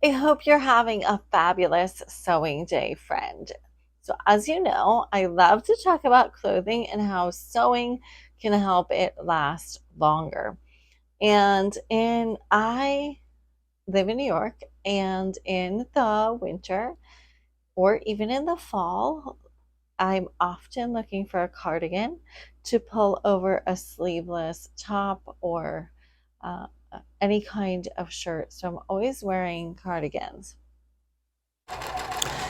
I hope you're having a fabulous sewing day, friend. So, as you know, I love to talk about clothing and how sewing can help it last longer. I live in New York, and in the winter or even in the fall, I'm often looking for a cardigan to pull over a sleeveless top or uh, any kind of shirt. So I'm always wearing cardigans.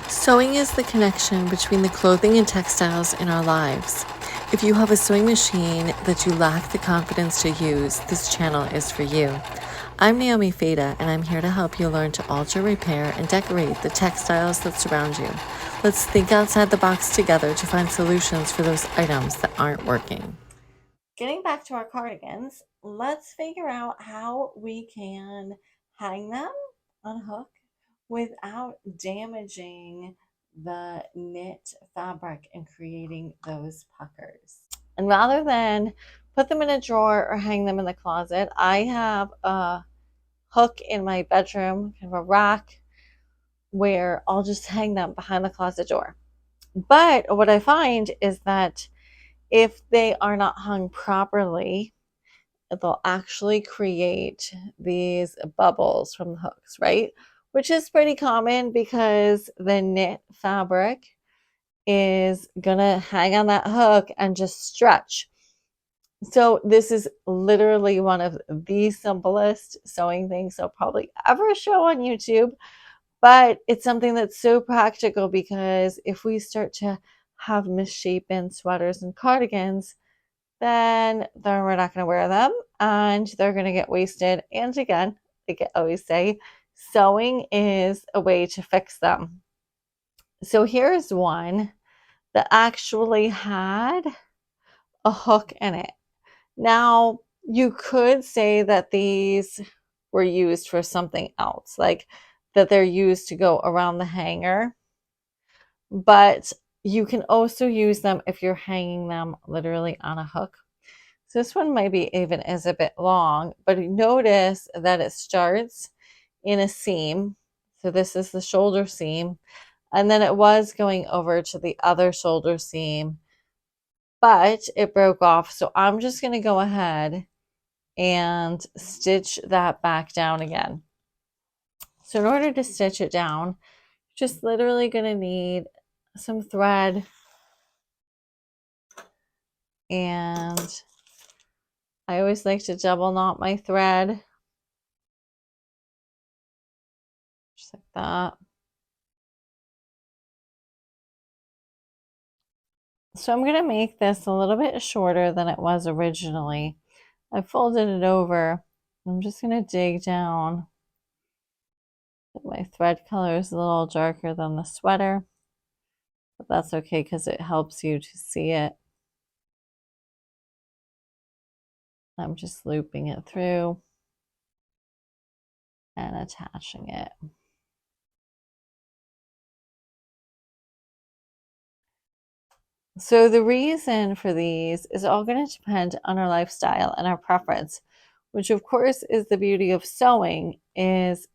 Sewing is the connection between the clothing and textiles in our lives. If you have a sewing machine that you lack the confidence to use, this channel is for you. I'm Naomi Feda, and I'm here to help you learn to alter, repair, and decorate the textiles that surround you. Let's think outside the box together to find solutions for those items that aren't working. Getting back to our cardigans, let's figure out how we can hang them on a hook without damaging the knit fabric and creating those puckers. And rather than put them in a drawer or hang them in the closet, I have a hook in my bedroom, kind of a rack, where I'll just hang them behind the closet door. But what I find is that if they are not hung properly, they'll actually create these bubbles from the hooks, right? Which is pretty common because the knit fabric is gonna hang on that hook and just stretch. So this is literally one of the simplest sewing things I'll probably ever show on YouTube, but it's something that's so practical because if we start to have misshapen sweaters and cardigans, then we're not going to wear them and they're going to get wasted. And again, like I always say, sewing is a way to fix them. So here's one that actually had a hook in it. Now, you could say that these were used for something else, like that they're used to go around the hanger, but you can also use them if you're hanging them literally on a hook. So this one maybe even is a bit long, but notice that it starts in a seam. So this is the shoulder seam, and then it was going over to the other shoulder seam, but it broke off. So I'm just going to go ahead and stitch that back down again. So in order to stitch it down, just literally going to need some thread, and I always like to double knot my thread just like that. So I'm going to make this a little bit shorter than it was originally. I folded it over. I'm just going to dig down. My thread color is a little darker than the sweater, but that's okay because it helps you to see it. I'm just looping it through and attaching it. So the reason for these is all going to depend on our lifestyle and our preference, which of course is the beauty of sewing, is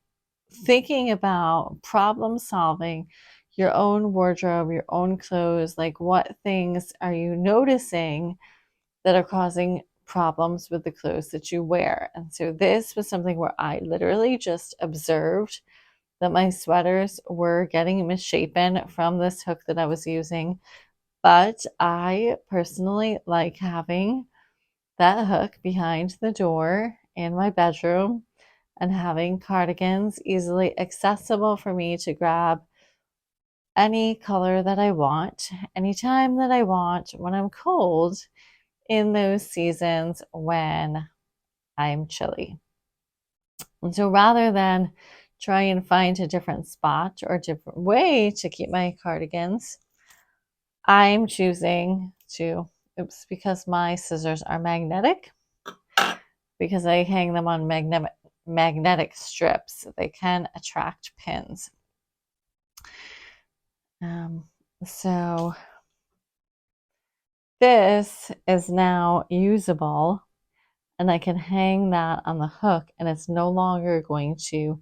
thinking about problem solving your own wardrobe, your own clothes, like what things are you noticing that are causing problems with the clothes that you wear. And so this was something where I literally just observed that my sweaters were getting misshapen from this hook that I was using. But I personally like having that hook behind the door in my bedroom and having cardigans easily accessible for me to grab any color that I want, anytime that I want, when I'm cold, in those seasons when I'm chilly. And so rather than try and find a different spot or a different way to keep my cardigans, I'm choosing to, oops, because my scissors are magnetic, because I hang them on magnetic strips, they can attract pins. Um, so this is now usable, and I can hang that on the hook, and it's no longer going to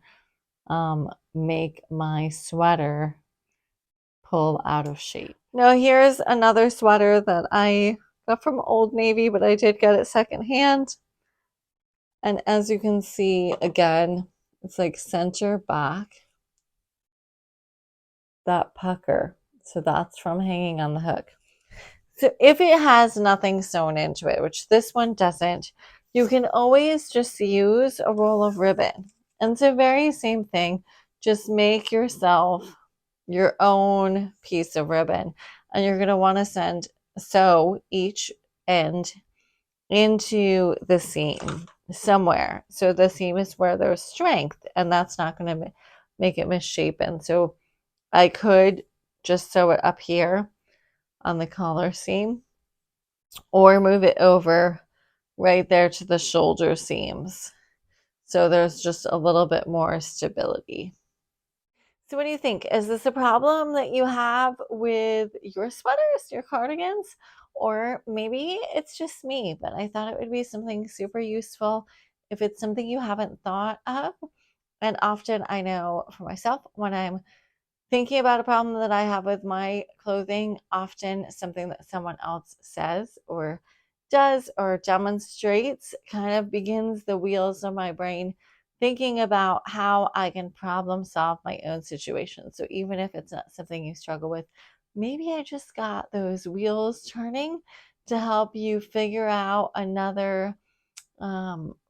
make my sweater pull out of shape. Now here's another sweater that I got from Old Navy, but I did get it secondhand. And as you can see, again, it's like center back, that pucker. So that's from hanging on the hook. So if it has nothing sewn into it, which this one doesn't, you can always just use a roll of ribbon. And it's the very same thing. Just make yourself your own piece of ribbon. And you're going to want to sew each end into the seam somewhere. So the seam is where there's strength, and that's not going to make it misshapen. So I could just sew it up here on the collar seam or move it over right there to the shoulder seams. So there's just a little bit more stability. So what do you think? Is this a problem that you have with your sweaters, your cardigans? Or maybe it's just me, but I thought it would be something super useful if it's something you haven't thought of. And often I know for myself when I'm thinking about a problem that I have with my clothing, often something that someone else says or does or demonstrates kind of begins the wheels of my brain thinking about how I can problem solve my own situation. So even if it's not something you struggle with, maybe I just got those wheels turning to help you figure out another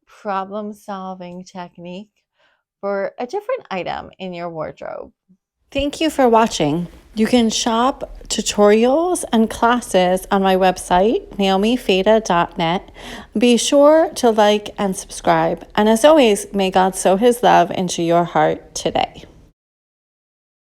problem solving technique for a different item in your wardrobe. Thank you for watching. You can shop tutorials and classes on my website, naomifeda.net. Be sure to like and subscribe. And as always, may God sow his love into your heart today.